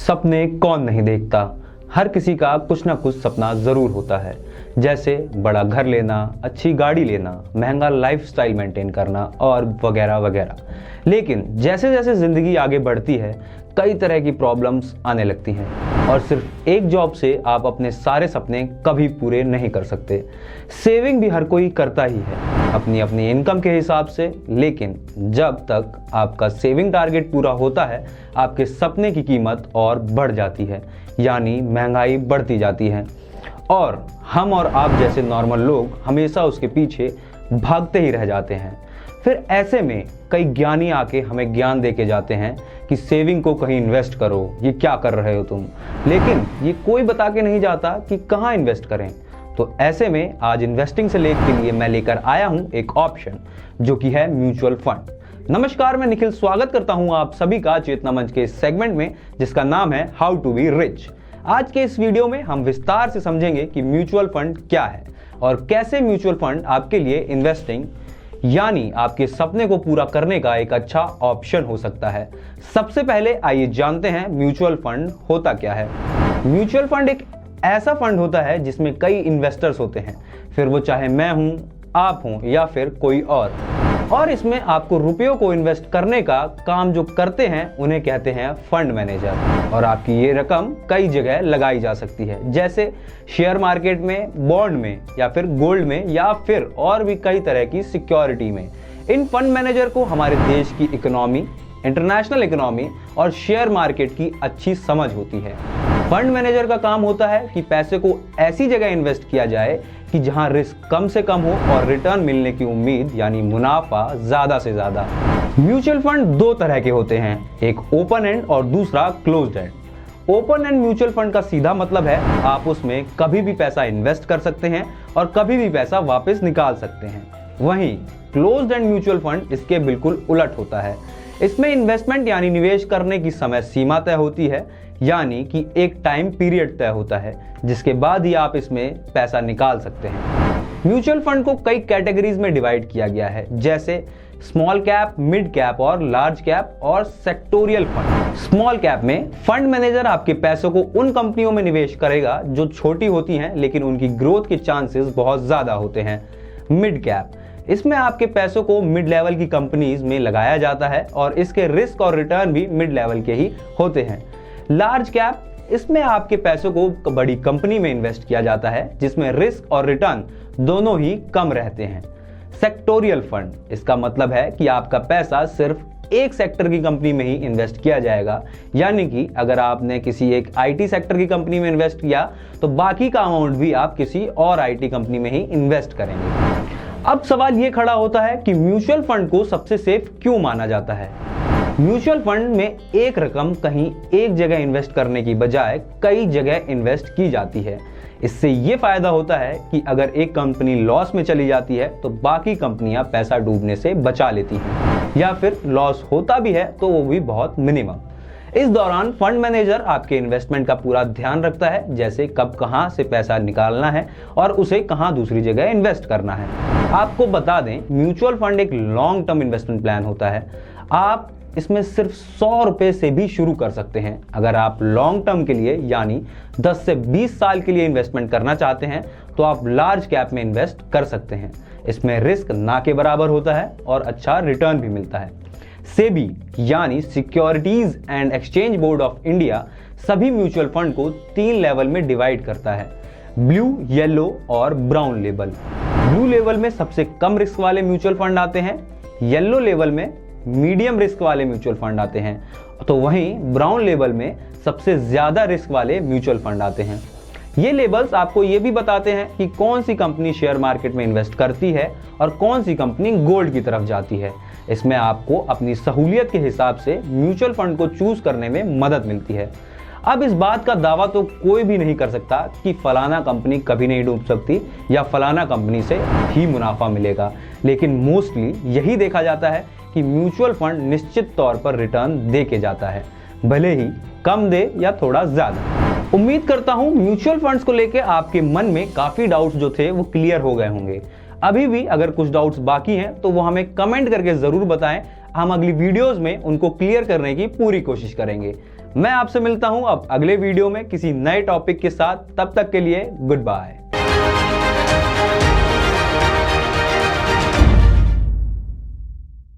सपने कौन नहीं देखता। हर किसी का कुछ ना कुछ सपना ज़रूर होता है, जैसे बड़ा घर लेना, अच्छी गाड़ी लेना, महंगा लाइफस्टाइल मेंटेन करना और वगैरह वगैरह। लेकिन जैसे जैसे ज़िंदगी आगे बढ़ती है, कई तरह की प्रॉब्लम्स आने लगती हैं और सिर्फ एक जॉब से आप अपने सारे सपने कभी पूरे नहीं कर सकते। सेविंग भी हर कोई करता ही है अपनी अपनी इनकम के हिसाब से, लेकिन जब तक आपका सेविंग टारगेट पूरा होता है, आपके सपने की कीमत और बढ़ जाती है, यानी महंगाई बढ़ती जाती है और हम और आप जैसे नॉर्मल लोग हमेशा उसके पीछे भागते ही रह जाते हैं। फिर ऐसे में कई ज्ञानी आके हमें ज्ञान दे के जाते हैं कि सेविंग को कहीं इन्वेस्ट करो, ये क्या कर रहे हो तुम, लेकिन ये कोई बता के नहीं जाता कि कहाँ इन्वेस्ट करें। तो ऐसे में आज इन्वेस्टिंग से के लिए मैं लेकर आया हूँ एक ऑप्शन, जो कि है म्यूचुअल फंड। नमस्कार, मैं निखिल स्वागत करता हूँ आप सभी का चेतना मंच के इस सेगमेंट में, जिसका नाम है हाउ टू बी रिच। आज के इस वीडियो में हम विस्तार से समझेंगे कि म्यूचुअल फंड क्या है और कैसे म्यूचुअल फंड आपके लिए इन्वेस्टिंग यानी आपके सपने को पूरा करने का एक अच्छा ऑप्शन हो सकता है। सबसे पहले आइए जानते हैं म्यूचुअल फंड होता क्या है। म्यूचुअल फंड एक ऐसा फंड होता है जिसमें कई इन्वेस्टर्स होते हैं, फिर वो चाहे मैं हूं, आप हों या फिर कोई और इसमें आपको रुपयों को इन्वेस्ट करने का काम जो करते हैं उन्हें कहते हैं फंड मैनेजर। और आपकी ये रकम कई जगह लगाई जा सकती है, जैसे शेयर मार्केट में, बॉन्ड में या फिर गोल्ड में या फिर और भी कई तरह की सिक्योरिटी में। इन फंड मैनेजर को हमारे देश की इकोनॉमी, इंटरनेशनल इकोनॉमी और शेयर मार्केट की अच्छी समझ होती है। फंड मैनेजर का काम होता है कि पैसे को ऐसी जगह इन्वेस्ट किया जाए कि जहां रिस्क कम से कम हो और रिटर्न मिलने की उम्मीद यानी मुनाफा ज्यादा से ज्यादा। म्यूचुअल फंड दो तरह के होते हैं, एक ओपन एंड और दूसरा closed end. Open and mutual fund का सीधा मतलब है आप उसमें कभी भी पैसा इन्वेस्ट कर सकते हैं और कभी भी पैसा वापस निकाल सकते हैं। वहीं क्लोज्ड एंड म्यूचुअल फंड इसके बिल्कुल उलट होता है। इसमें इन्वेस्टमेंट यानी निवेश करने की समय सीमा तय होती है, यानी कि एक टाइम पीरियड तय होता है जिसके बाद ही आप इसमें पैसा निकाल सकते हैं। म्यूचुअल फंड को कई कैटेगरीज में डिवाइड किया गया है, जैसे स्मॉल कैप, मिड कैप और लार्ज कैप और सेक्टोरियल फंड। स्मॉल कैप में फंड मैनेजर आपके पैसों को उन कंपनियों में निवेश करेगा जो छोटी होती हैं लेकिन उनकी ग्रोथ के चांसेस बहुत ज्यादा होते हैं। मिड कैप, इसमें आपके पैसों को मिड लेवल की कंपनीज में लगाया जाता है और इसके रिस्क और रिटर्न भी मिड लेवल के ही होते हैं। लार्ज कैप, इसमें आपके पैसों को बड़ी कंपनी में इन्वेस्ट किया जाता है जिसमें रिस्क और रिटर्न दोनों ही कम रहते हैं। सेक्टोरियल फंड, इसका मतलब है कि आपका पैसा सिर्फ एक सेक्टर की कंपनी में ही इन्वेस्ट किया जाएगा, यानी कि अगर आपने किसी एक आईटी सेक्टर की कंपनी में इन्वेस्ट किया तो बाकी का अमाउंट भी आप किसी और आईटी कंपनी में ही इन्वेस्ट करेंगे। अब सवाल ये खड़ा होता है कि म्यूचुअल फंड को सबसे सेफ क्यों माना जाता है। म्यूचुअल फंड में एक रकम कहीं एक जगह इन्वेस्ट करने की बजाय कई जगह इन्वेस्ट की जाती है। इससे ये फायदा होता है कि अगर एक कंपनी लॉस में चली जाती है तो बाकी कंपनियां पैसा डूबने से बचा लेती हैं, या फिर लॉस होता भी है तो वो भी बहुत मिनिमम। इस दौरान फंड मैनेजर आपके इन्वेस्टमेंट का पूरा ध्यान रखता है, जैसे कब कहां से पैसा निकालना है और उसे कहां दूसरी जगह इन्वेस्ट करना है। आपको बता दें, म्यूचुअल फंड एक लॉन्ग टर्म इन्वेस्टमेंट प्लान होता है। आप इसमें सिर्फ 100 रुपए से भी शुरू कर सकते हैं। अगर आप लॉन्ग टर्म के लिए यानी 10 से 20 साल के लिए इन्वेस्टमेंट करना चाहते हैं तो आप लार्ज कैप में इन्वेस्ट कर सकते हैं। इसमें रिस्क ना के बराबर होता है और अच्छा रिटर्न भी मिलता है। सेबी यानी securities and exchange board of India सभी म्यूचुअल फंड को 3 लेवल में डिवाइड करता है, ब्लू, येलो और ब्राउन लेवल। ब्लू लेवल में सबसे कम रिस्क वाले म्यूचुअल फंड आते हैं, येलो लेवल में मीडियम रिस्क वाले म्यूचुअल फंड आते हैं, तो वहीं ब्राउन लेवल में सबसे ज्यादा रिस्क वाले म्यूचुअल फंड आते हैं। ये लेबल्स आपको ये भी बताते हैं कि कौन सी कंपनी शेयर मार्केट में इन्वेस्ट करती है और कौन सी कंपनी गोल्ड की तरफ जाती है। इसमें आपको अपनी सहूलियत के हिसाब से म्यूचुअल फंड को चूज करने में मदद मिलती है। अब इस बात का दावा तो कोई भी नहीं कर सकता कि फलाना कंपनी कभी नहीं डूब सकती या फलाना कंपनी से ही मुनाफा मिलेगा, लेकिन मोस्टली यही देखा जाता है कि म्यूचुअल फंड निश्चित तौर पर रिटर्न दे के जाता है, भले ही कम दे या थोड़ा ज्यादा। उम्मीद करता हूं म्यूचुअल फंड्स को लेकर आपके मन में काफी डाउट्स जो थे वो क्लियर हो गए होंगे। अभी भी अगर कुछ डाउट्स बाकी हैं तो वो हमें कमेंट करके जरूर बताएं। हम अगली वीडियोस में उनको क्लियर करने की पूरी कोशिश करेंगे। मैं आपसे मिलता हूं अब अगले वीडियो में किसी नए टॉपिक के साथ। तब तक के लिए गुड बाय।